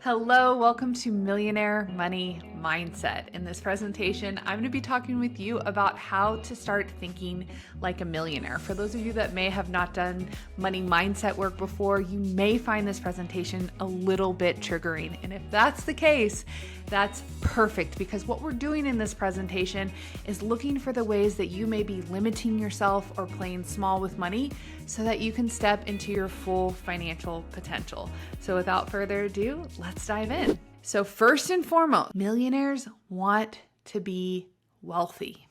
Hello, welcome to Millionaire Money Mindset. In this presentation, I'm going to be talking with you about how to start thinking like a millionaire. For those of you that may have not done money mindset work before, you may find this presentation a little bit triggering. And if that's the case, that's perfect, because what we're doing in this presentation is looking for the ways that you may be limiting yourself or playing small with money so that you can step into your full financial potential. So without further ado, let's dive in. So first and foremost, millionaires want to be wealthy.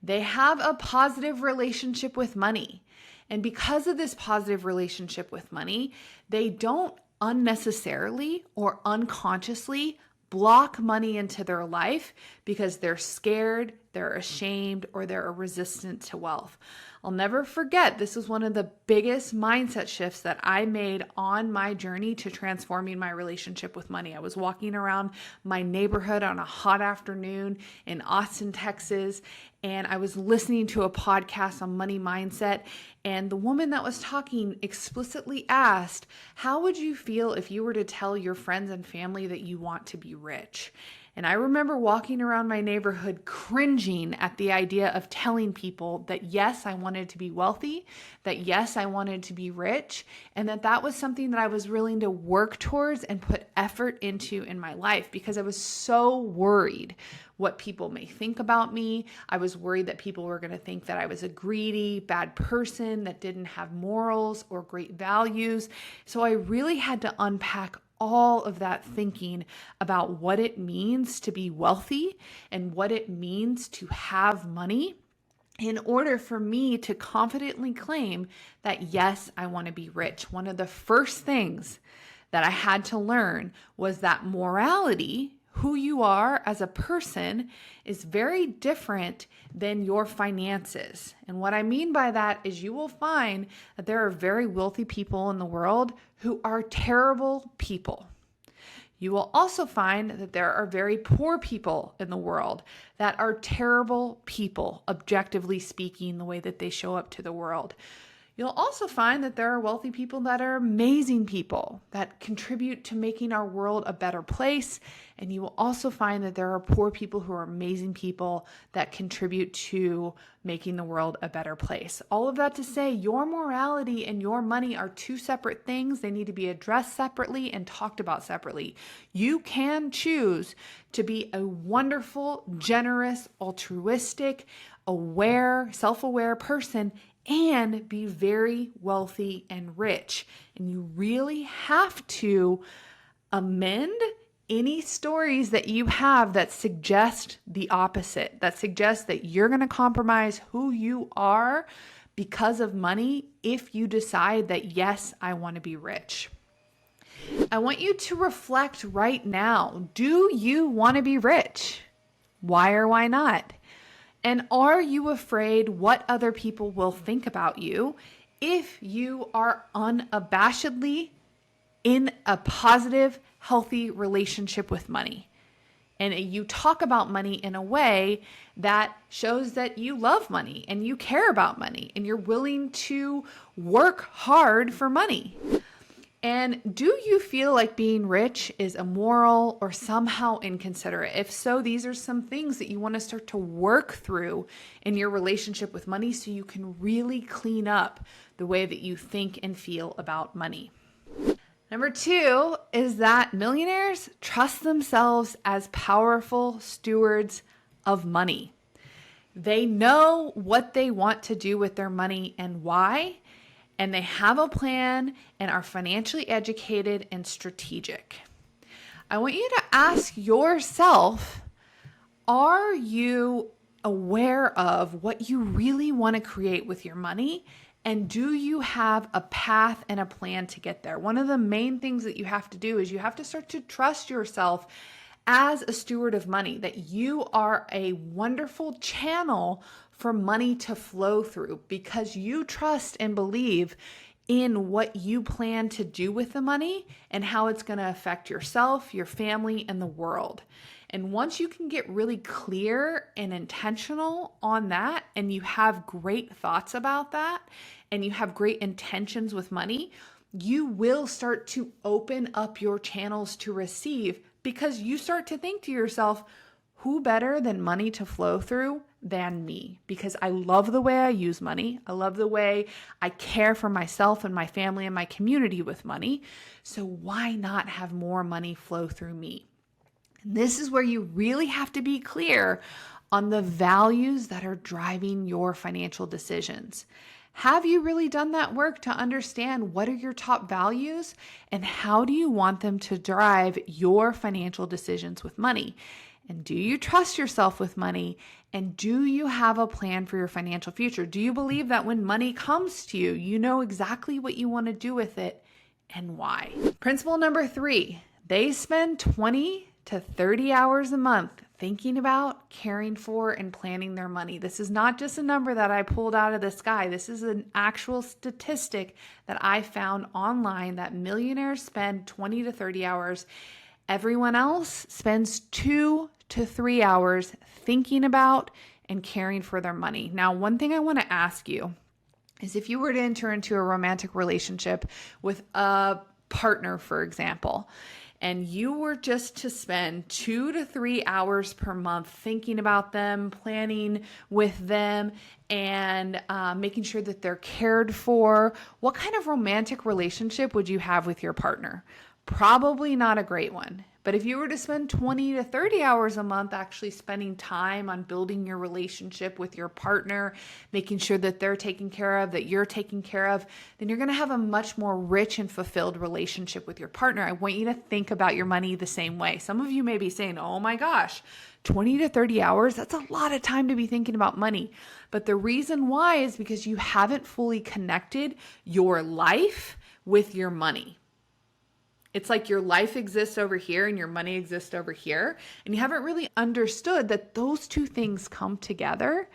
They have a positive relationship with money. And because of this positive relationship with money, they don't unnecessarily or unconsciously block money into their life because they're scared, they're ashamed, or they're resistant to wealth. I'll never forget, this was one of the biggest mindset shifts that I made on my journey to transforming my relationship with money. I was walking around my neighborhood on a hot afternoon in Austin, Texas, and I was listening to a podcast on money mindset, and the woman that was talking explicitly asked, how would you feel if you were to tell your friends and family that you want to be rich? And I remember walking around my neighborhood cringing at the idea of telling people that yes, I wanted to be wealthy, that yes, I wanted to be rich, and that was something that I was willing to work towards and put effort into in my life, because I was so worried what people may think about me. I was worried that people were going to think that I was a greedy, bad person that didn't have morals or great values. So I really had to unpack all of that thinking about what it means to be wealthy and what it means to have money in order for me to confidently claim that, yes, I want to be rich. One of the first things that I had to learn was that morality, who you are as a person, is very different than your finances. And what I mean by that is you will find that there are very wealthy people in the world who are terrible people. You will also find that there are very poor people in the world that are terrible people, objectively speaking, the way that they show up to the world. You'll also find that there are wealthy people that are amazing people that contribute to making our world a better place. And you will also find that there are poor people who are amazing people that contribute to making the world a better place. All of that to say, your morality and your money are two separate things. They need to be addressed separately and talked about separately. You can choose to be a wonderful, generous, altruistic, aware, self-aware person and be very wealthy and rich. And you really have to amend any stories that you have that suggest the opposite, that suggest that you're going to compromise who you are because of money if you decide that, yes, I want to be rich. I want you to reflect right now. Do you want to be rich? Why or why not? And are you afraid what other people will think about you if you are unabashedly in a positive, healthy relationship with money? And you talk about money in a way that shows that you love money and you care about money and you're willing to work hard for money. And do you feel like being rich is immoral or somehow inconsiderate? If so, these are some things that you want to start to work through in your relationship with money so you can really clean up the way that you think and feel about money. Number 2 is that millionaires trust themselves as powerful stewards of money. They know what they want to do with their money and why. And they have a plan and are financially educated and strategic. I want you to ask yourself, are you aware of what you really want to create with your money? And do you have a path and a plan to get there? One of the main things that you have to do is you have to start to trust yourself as a steward of money, that you are a wonderful channel for money to flow through because you trust and believe in what you plan to do with the money and how it's going to affect yourself, your family, and the world. And once you can get really clear and intentional on that, and you have great thoughts about that, and you have great intentions with money, you will start to open up your channels to receive, because you start to think to yourself, who better than money to flow through than me? Because I love the way I use money. I love the way I care for myself and my family and my community with money. So why not have more money flow through me? And this is where you really have to be clear on the values that are driving your financial decisions. Have you really done that work to understand what are your top values and how do you want them to drive your financial decisions with money? And do you trust yourself with money? And do you have a plan for your financial future? Do you believe that when money comes to you, you know exactly what you want to do with it and why? Principle number 3, they spend 20 to 30 hours a month thinking about, caring for, and planning their money. This is not just a number that I pulled out of the sky. This is an actual statistic that I found online that millionaires spend 20 to 30 hours. Everyone else spends 2 to 3 hours thinking about and caring for their money. Now, one thing I want to ask you is, if you were to enter into a romantic relationship with a partner, for example, and you were just to spend 2 to 3 hours per month thinking about them, planning with them, and making sure that they're cared for, what kind of romantic relationship would you have with your partner? Probably not a great one. But if you were to spend 20 to 30 hours a month actually spending time on building your relationship with your partner, making sure that they're taken care of, that you're taken care of, then you're going to have a much more rich and fulfilled relationship with your partner. I want you to think about your money the same way. Some of you may be saying, oh my gosh, 20 to 30 hours, that's a lot of time to be thinking about money. But the reason why is because you haven't fully connected your life with your money. It's like your life exists over here and your money exists over here. And you haven't really understood that those two things come together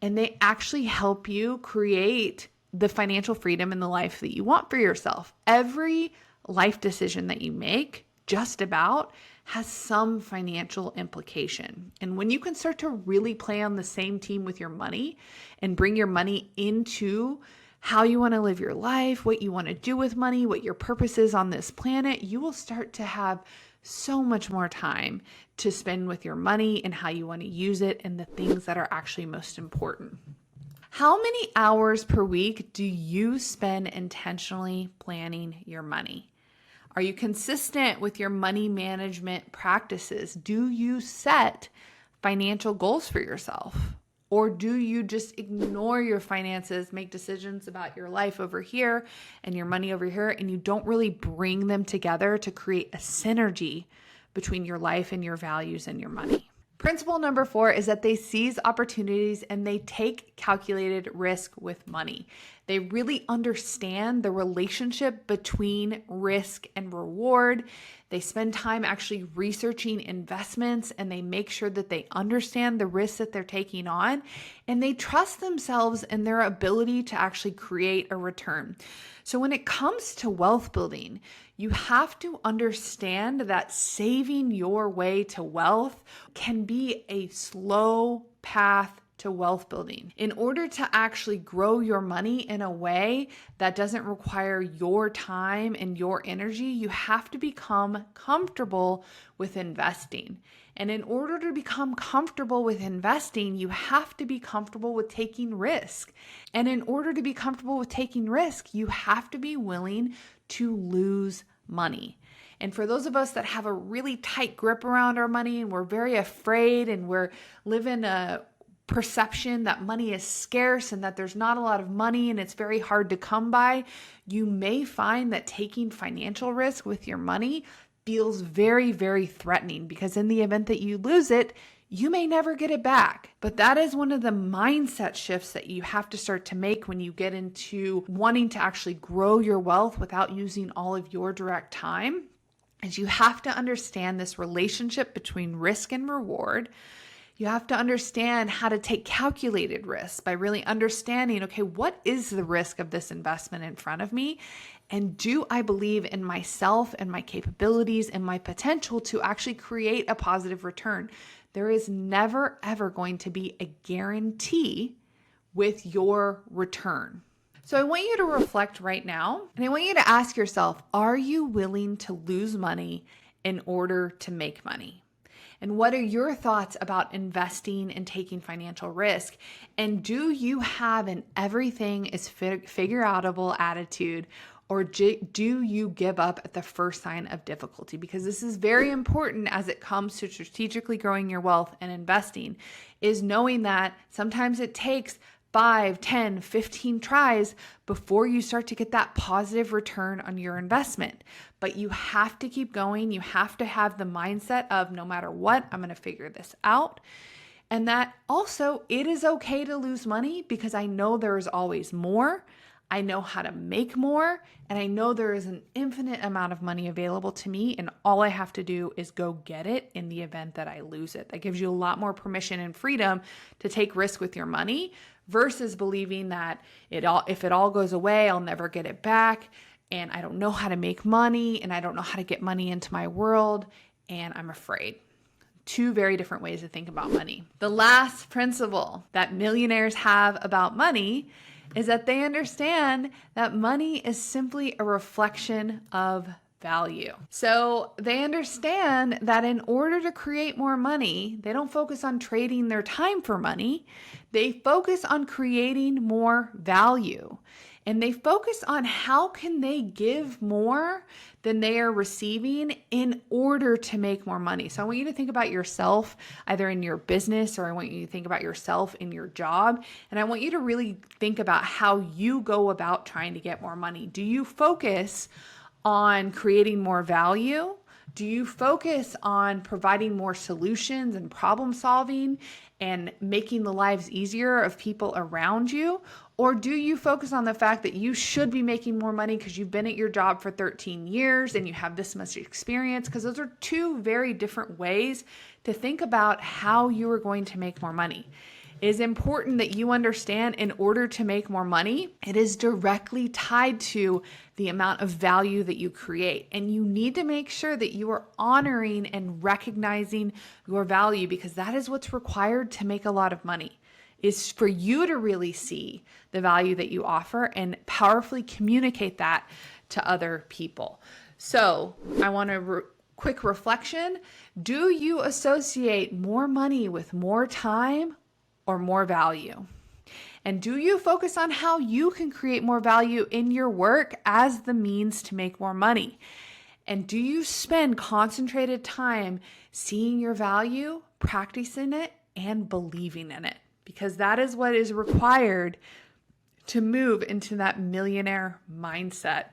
and they actually help you create the financial freedom and the life that you want for yourself. Every life decision that you make, just about, has some financial implication. And when you can start to really play on the same team with your money and bring your money into how you want to live your life, what you want to do with money, what your purpose is on this planet, you will start to have so much more time to spend with your money and how you want to use it and the things that are actually most important. How many hours per week do you spend intentionally planning your money? Are you consistent with your money management practices? Do you set financial goals for yourself? Or do you just ignore your finances, make decisions about your life over here and your money over here, and you don't really bring them together to create a synergy between your life and your values and your money? Principle number 4 is that they seize opportunities and they take calculated risk with money. They really understand the relationship between risk and reward. They spend time actually researching investments and they make sure that they understand the risks that they're taking on, and they trust themselves and their ability to actually create a return. So when it comes to wealth building, you have to understand that saving your way to wealth can be a slow path to wealth building. In order to actually grow your money in a way that doesn't require your time and your energy, you have to become comfortable with investing. And in order to become comfortable with investing, you have to be comfortable with taking risk. And in order to be comfortable with taking risk, you have to be willing to lose money. And for those of us that have a really tight grip around our money and we're very afraid and we're living a perception that money is scarce and that there's not a lot of money and it's very hard to come by, you may find that taking financial risk with your money feels very, very threatening, because in the event that you lose it, you may never get it back. But that is one of the mindset shifts that you have to start to make when you get into wanting to actually grow your wealth without using all of your direct time, is you have to understand this relationship between risk and reward. You have to understand how to take calculated risks by really understanding, okay, what is the risk of this investment in front of me? And do I believe in myself and my capabilities and my potential to actually create a positive return? There is never, ever going to be a guarantee with your return. So I want you to reflect right now, and I want you to ask yourself, are you willing to lose money in order to make money? And what are your thoughts about investing and taking financial risk? And do you have an everything is figure outable attitude, or do you give up at the first sign of difficulty? Because this is very important as it comes to strategically growing your wealth and investing, is knowing that sometimes it takes 5, 10, 15 tries before you start to get that positive return on your investment. But you have to keep going. You have to have the mindset of no matter what, I'm going to figure this out. And that also it is okay to lose money because I know there is always more. I know how to make more, and I know there is an infinite amount of money available to me, and all I have to do is go get it in the event that I lose it. That gives you a lot more permission and freedom to take risk with your money versus believing that if it all goes away, I'll never get it back, and I don't know how to make money, and I don't know how to get money into my world, and I'm afraid. Two very different ways to think about money. The last principle that millionaires have about money is that they understand that money is simply a reflection of value. So they understand that in order to create more money, they don't focus on trading their time for money. They focus on creating more value. And they focus on how can they give more than they are receiving in order to make more money. So I want you to think about yourself either in your business, or I want you to think about yourself in your job. And I want you to really think about how you go about trying to get more money. Do you focus on creating more value? Do you focus on providing more solutions and problem solving and making the lives easier of people around you? Or do you focus on the fact that you should be making more money because you've been at your job for 13 years and you have this much experience? Because those are two very different ways to think about how you are going to make more money. It is important that you understand in order to make more money, it is directly tied to the amount of value that you create. And you need to make sure that you are honoring and recognizing your value, because that is what's required to make a lot of money, is for you to really see the value that you offer and powerfully communicate that to other people. So I want to quick reflection. Do you associate more money with more time or more value? And do you focus on how you can create more value in your work as the means to make more money? And do you spend concentrated time seeing your value, practicing it, and believing in it? Because that is what is required to move into that millionaire mindset.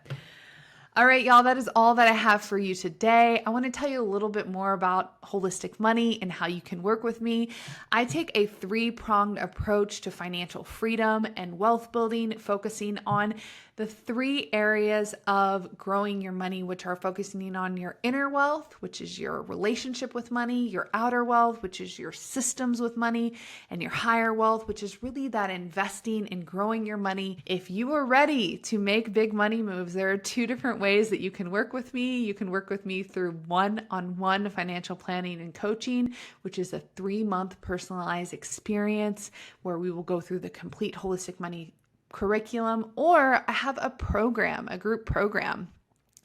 All right, y'all, that is all that I have for you today. I want to tell you a little bit more about holistic money and how you can work with me. I take a 3-pronged approach to financial freedom and wealth building, focusing on the 3 areas of growing your money, which are focusing on your inner wealth, which is your relationship with money, your outer wealth, which is your systems with money, and your higher wealth, which is really that investing and growing your money. If you are ready to make big money moves, there are 2 different ways that you can work with me. You can work with me through one-on-one financial planning and coaching, which is a 3-month personalized experience where we will go through the complete holistic money curriculum, or I have a program, a group program.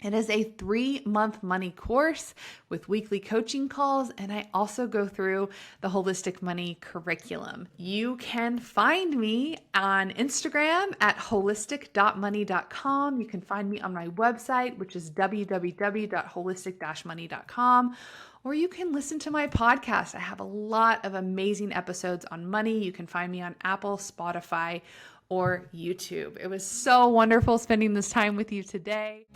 It is a 3-month money course with weekly coaching calls, and I also go through the holistic money curriculum. You can find me on Instagram at holistic.money.com. You can find me on my website, which is www.holistic-money.com. Or you can listen to my podcast. I have a lot of amazing episodes on money. You can find me on Apple, Spotify, or YouTube. It was so wonderful spending this time with you today.